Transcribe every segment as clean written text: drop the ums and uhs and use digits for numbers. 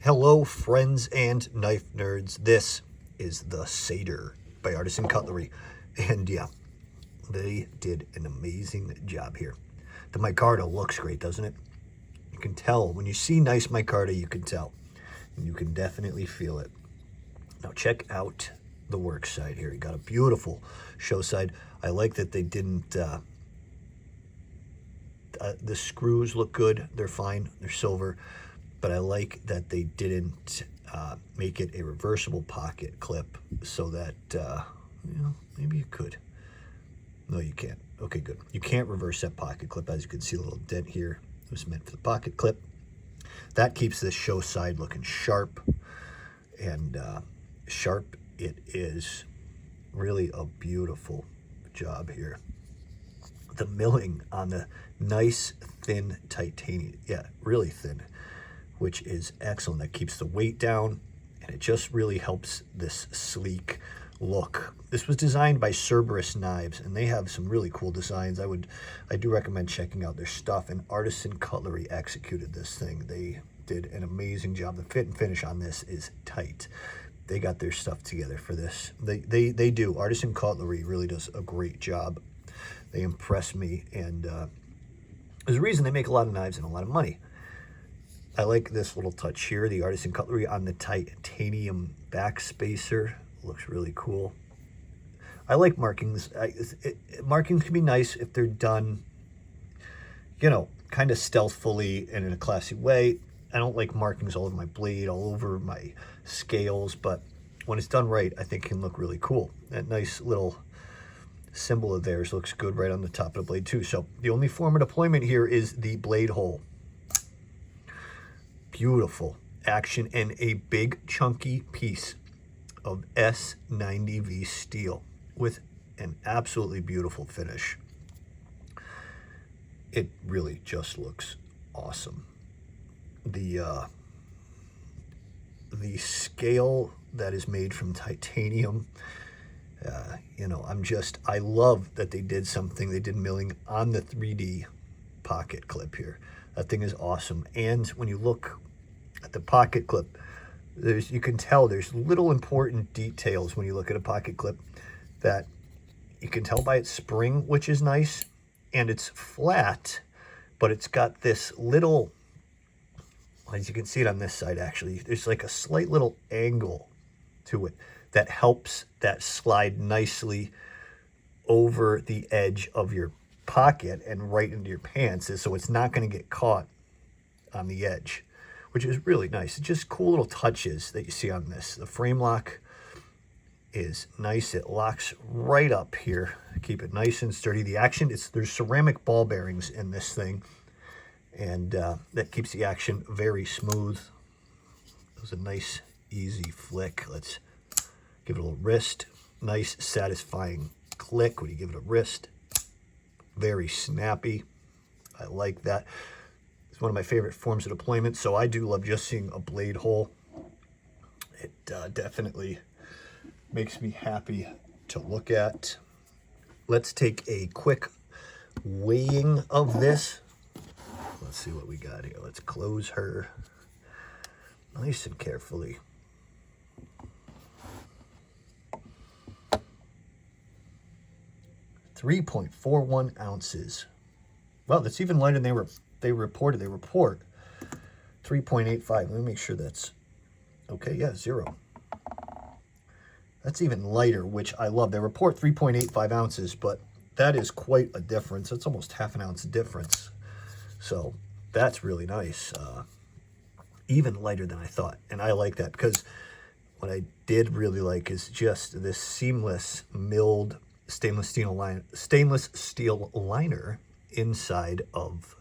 Hello, friends and knife nerds. This is the Satyr by Artisan Cutlery. And yeah, they did an amazing job here. The micarta looks great, doesn't it? You can tell. When you see nice micarta, you can tell. And you can definitely feel it. Now check out the work side here. You got a beautiful show side. I like that they didn't... the screws look good. They're fine. They're silver. But I like that they didn't make it a reversible pocket clip so that, maybe you could. No, you can't. Okay, good. You can't reverse that pocket clip. As you can see, a little dent here. It was meant for the pocket clip. That keeps this show side looking sharp. And sharp it is. Really a beautiful job here. The milling on the nice, thin titanium. Yeah, really thin, which is excellent. That keeps the weight down, and it just really helps this sleek look. This was designed by Cerberus Knives, and they have some really cool designs. I do recommend checking out their stuff, and Artisan Cutlery executed this thing. They did an amazing job. The fit and finish on this is tight. They got their stuff together for this. They do. Artisan Cutlery really does a great job. They impress me, and there's a reason they make a lot of knives and a lot of money. I like this little touch here, the Artisan Cutlery on the titanium backspacer. Looks really cool. I like markings. Markings can be nice if they're done, kind of stealthily and in a classy way. I don't like markings all over my blade, all over my scales, but when it's done right, I think it can look really cool. That nice little symbol of theirs looks good right on the top of the blade too. So the only form of deployment here is the blade hole. Beautiful action and a big chunky piece of S90V steel with an absolutely beautiful finish. It really just looks awesome. The scale that is made from titanium, I love that they did something. They did milling on the 3D pocket clip here. That thing is awesome. And when you look at the pocket clip, you can tell there's little important details when you look at a pocket clip that you can tell by its spring, which is nice, and it's flat, but it's got this little, as you can see it on this side actually, there's like a slight little angle to it that helps that slide nicely over the edge of your pocket and right into your pants, so it's not going to get caught on the edge, which is really nice. It's just cool little touches that you see on this. The frame lock is nice. It locks right up here. Keep it nice and sturdy. The action, there's ceramic ball bearings in this thing, and that keeps the action very smooth. It was a nice, easy flick. Let's give it a little wrist. Nice, satisfying click when you give it a wrist. Very snappy. I like that. It's one of my favorite forms of deployment, so I do love just seeing a blade hole. It definitely makes me happy to look at. Let's take a quick weighing of this. Let's see what we got here. Let's close her nice and carefully. .41 ounces. Well, that's even lighter than they reported. They report 3.85. Let me make sure that's okay. Yeah, 0. That's even lighter, which I love. They report 3.85 ounces, but that is quite a difference. That's almost half an ounce difference. So that's really nice. Even lighter than I thought. And I like that because what I did really like is just this seamless milled stainless steel liner inside of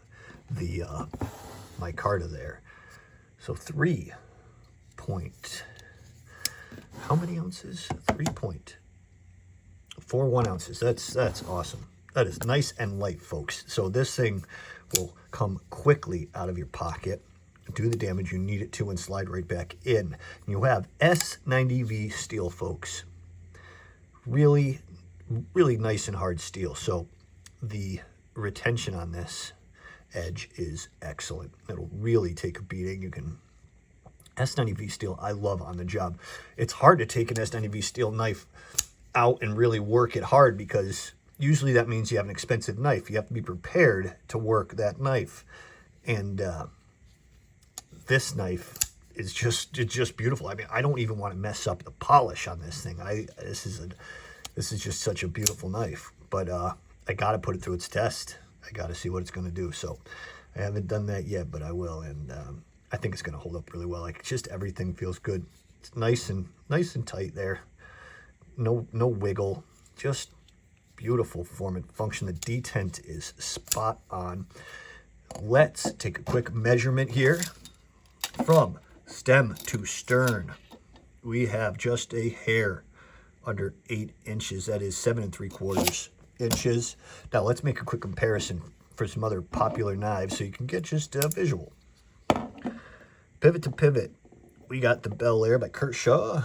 the micarta there. So how many ounces? 3.41 ounces. That's awesome. That is nice and light, folks. So this thing will come quickly out of your pocket, do the damage you need it to, and slide right back in. You have S90V steel, folks. Really nice and hard steel. So the retention on this edge is excellent. It'll really take a beating. You can S90V steel I love on the job. It's hard to take an S90V steel knife out and really work it hard, because usually that means you have an expensive knife. You have to be prepared to work that knife. And this knife is it's just beautiful. I mean, I don't even want to mess up the polish on this thing. This is just such a beautiful knife. But I got to put it through its test. I got to see what it's going to do. So I haven't done that yet, but I will. And I think it's going to hold up really well. Like, just everything feels good. It's nice and tight there. No wiggle. Just beautiful form and function. The detent is spot on. Let's take a quick measurement here. From stem to stern, we have just a hair under 8 inches. That is 7 3/4 inches. Now let's make a quick comparison for some other popular knives so you can get just a visual. Pivot to pivot, we got the Bel Air by Kershaw,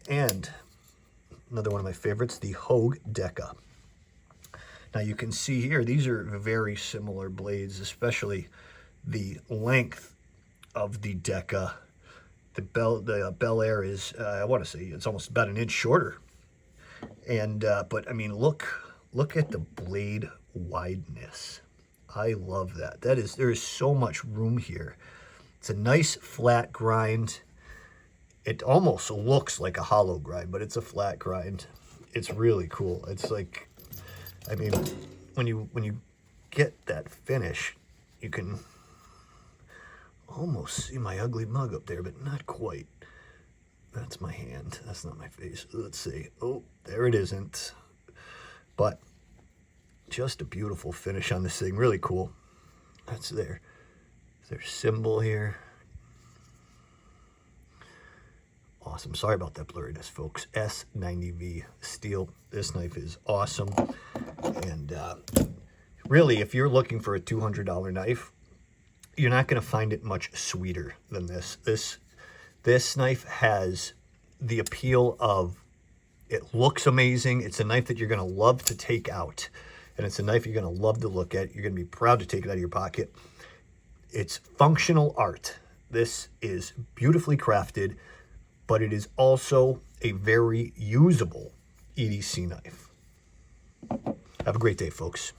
and another one of my favorites, the Hogue Deca. Now you can see here, these are very similar blades, especially the length of the Deca. The Bel Air is, I want to say, it's almost about an inch shorter. And but I mean, look at the blade wideness. I love that. There is so much room here. It's a nice flat grind. It almost looks like a hollow grind, but it's a flat grind. It's really cool. It's like, I mean, when you get that finish, you can almost see my ugly mug up there, but not quite. That's my hand. That's not my face. Let's see. Oh, there it isn't. But just a beautiful finish on this thing. Really cool. That's their symbol here. Awesome. Sorry about that blurriness, folks. S90V steel. This knife is awesome. And really, if you're looking for a $200 knife, you're not going to find it much sweeter than this. This knife has the appeal of, it looks amazing. It's a knife that you're going to love to take out. And it's a knife you're going to love to look at. You're going to be proud to take it out of your pocket. It's functional art. This is beautifully crafted, but it is also a very usable EDC knife. Have a great day, folks.